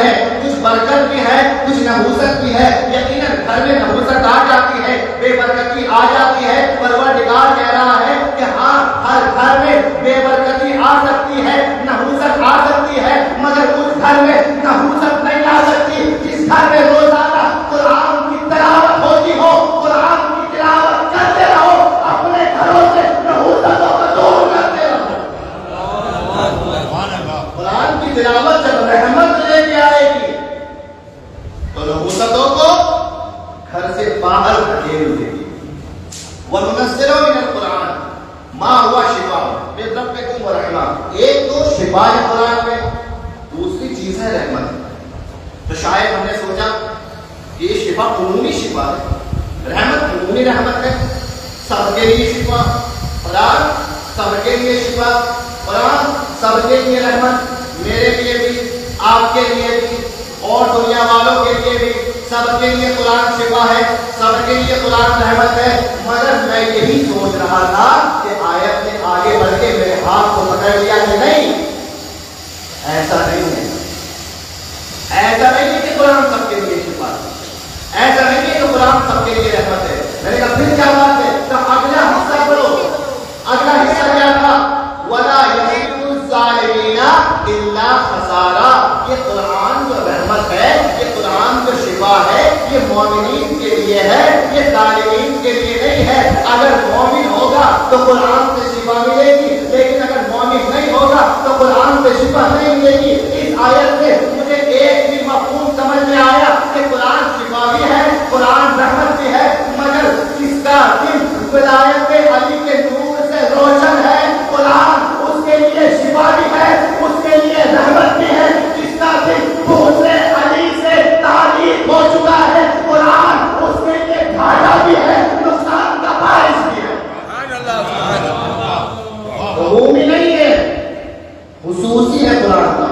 ہے، کچھ برکت بھی ہے، کچھ نحوست بھی ہے۔ یقیناً گھر میں نحوست آ جاتی ہے، بے برکتی آ جاتی ہے۔ پروردگار کہہ رہا ہے کہ ہاں ہر گھر میں بے برکتی آ سکتی ہے، نحوست آ سکتی ہے، مگر اس گھر میں نحوست نہیں آ سکتی جس گھر میں روزانہ قرآن کی تلاوت ہوتی ہو۔ قرآن کی تلاوت کرتے رہو، اپنے گھروں سے نحوستوں کو دور کرتے رہو۔ قرآن کی تلاوت جب رحمت لے کے آئے گی تو نحوستوں کو گھر سے باہر دھکیل دے گی۔ وَنُنَزِّلُ مِنَ الْقُرْآنِ مَا هُوَ شِفَاءٌ مِنْ رَبِّكُمْ وَرَحْمَةٌ۔ ایک تو شفا ہے قرآن میں، دوسری چیز ہے رحمت۔ تو شاید ہم نے سوچا کہ یہ شفا عمومی شفا ہے، رحمت عمومی رحمت ہے، سب کے لیے شفا، قرآن سب کے لیے شفا، قرآن سب کے لیے رحمت، میرے لیے بھی، آپ کے لیے بھی، اور دنیا والوں کے لیے بھی، سب کے لیے قرآن شفا ہے، سب کے لیے قرآن رحمت ہے۔ مگر میں یہی سوچ رہا تھا کہ آیت میں آگے بڑھ کے میرے ہاتھ کو پکڑ لیا کہ نہیں، ایسا نہیں ہے، ایسا نہیں ہے کہ قرآن سب کے لیے شفا ہے، ایسا نہیں ہے کہ قرآن سب کے لیے رحمت ہے۔ میں نے کہا پھر کیا بات ہے؟ تو اگلا حصہ پڑھو۔ اگلا حصہ کیا تھا؟ وَلَا يَزِيدُ الظَّالِمِينَ إِلَّا خَسَارًا۔ یہ قرآن جو رحمت ہے، یہ قرآن جو شفا ہے، یہ مومنین کے لیے ہے، یہ ظالمین کے لیے نہیں ہے۔ اگر مومن ہوگا تو قرآن سے شفا ملے گی، لیکن اگر مومن نہیں ہوگا تو قرآن سے شفا نہیں ملے گی۔ اس آیت سے مجھے ایک بھی مفہوم سمجھ میں آیا کہ قرآن شفا بھی ہے، قرآن رحمت بھی ہے، مگر جس کا دل ولایت علی کے نور سے روشن ہے، قرآن اس کے لیے شفا بھی ہے، اس کے لیے رحمت بھی ہے۔ جس کا دل بغض علی سے تعلق ہو چکا ہے، قرآن اس کے لیے گھاٹا بھی ہے، نقصان کا باعث بھی ہے۔ عمومی نہیں ہے، خصوصی ہے قرآن کا۔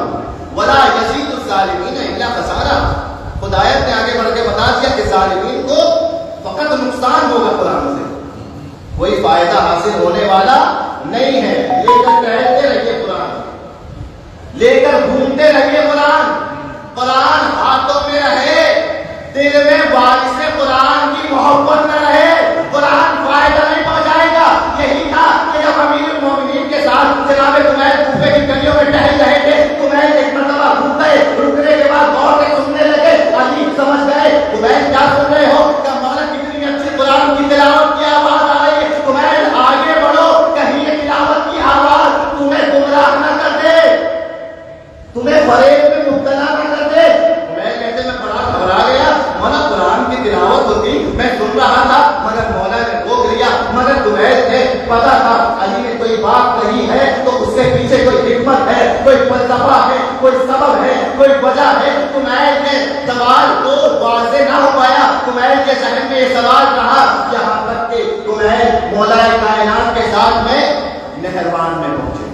وَلَا يَزِيدُ الظَّالِمِينَ إِلَّا خَسَارًا۔ خدایت نے آگے بڑھ کے بتا دیا کہ ظالمین کو فقط نقصان ہوگا، قرآن سے کوئی فائدہ حاصل ہونے والا نہیں ہے۔ لے کر ٹہلتے رہیے قرآن، لے کر گھومتے رہیے قرآن، قرآن ہاتھوں میں رہے، دل میں بارش قرآن کی محبت نہ رہے، قرآن فائدہ نہیں پہنچائے گا۔ یہی تھا کہ جب امیر المومنین کے ساتھ جناب کمیل کوفے کی گلیوں میں ٹہل رہے تھے، کمیل ایک مرتبہ رک گئے، رکنے کے بعد غور سے سننے لگے، علی سمجھ گئے کمیل کیا سن رہے ہو؟ کہ مولا کتنی اچھی قرآن کی تلاوت کی آواز آ رہی ہے، کمیل آگے بڑھو، کہیں یہ تلاوت کی آواز تمہیں گمراہ نہ کر دے، تمہیں فریب میں مبتلا نہ کر دے۔ میں کہتے میں بڑا گھبرا گیا، مولا قرآن کی تلاوت ہوتی میں سن رہا تھا، مگر مولا نے روک لیا۔ مگر تمہیں نے پتا تھا علی نے کوئی بات کہی ہے تو اس کے پیچھے کوئی حکمت ہے، کوئی فلسفہ ہے، کوئی سبب ہے، کوئی وجہ ہے۔ کمیل کے سوال کو واضح نہ ہو پایا، کمیل کے ذہن میں یہ سوال رہا، یہاں تک کہ کمیل مولا کائنات کے ساتھ میں نہروان میں پہنچے۔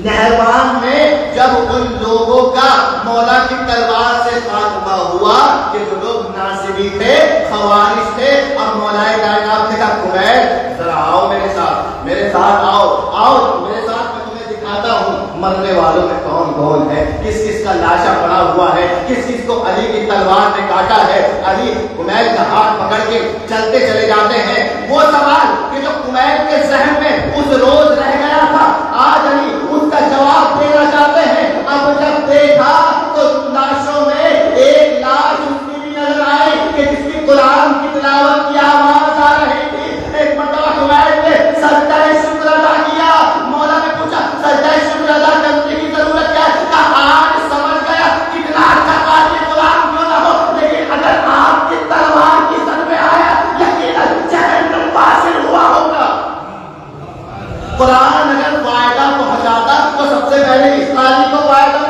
نہروان میں جب ان لوگوں کا مولا کی تلوار سے خاتمہ ہوا کہ جو لوگ ناصبی تھے، خوارج تھے، اور مولا کائنات نے کہا کمیل ذرا آؤ میرے ساتھ آؤ میرے ساتھ، میں تمہیں دکھاتا ہوں مرنے والوں میں کون کون ہے، کس کس کا لاشا پڑا ہوا ہے، کس کس کو علی کی تلوار نے کاٹا ہے۔ علی کمیل کا ہاتھ پکڑ کے چلتے چلے جاتے ہیں۔ وہ سوال کہ جو کمیل کے ذہن میں اس روز رہ گیا تھا، آج علی اس کا جواب دینا چاہتے ہیں۔ اب جب دیکھا تو لاشوں میں ایک لاش اس کی بھی نظر آئی کہ جس کی قرآن کی تلاوت کی آواز آ رہی تھی۔ ایک مرتبہ کمیل نے سجدہ شکر ادا کیا، مولا نے پوچھا سجدہ شکر ادا کرنے کی ضرورت کیا ہے؟ کہا آج سمجھ گیا کتنا اچھا قاری قرآن کیوں نہ ہو، لیکن اگر آپ کی تلوار کی سر میں آیا یقیناً جہنم واصل ہوا ہوگا۔ قرآن اگر فائدہ پہنچاتا تو سب سے پہلے اس قاری کو فائدہ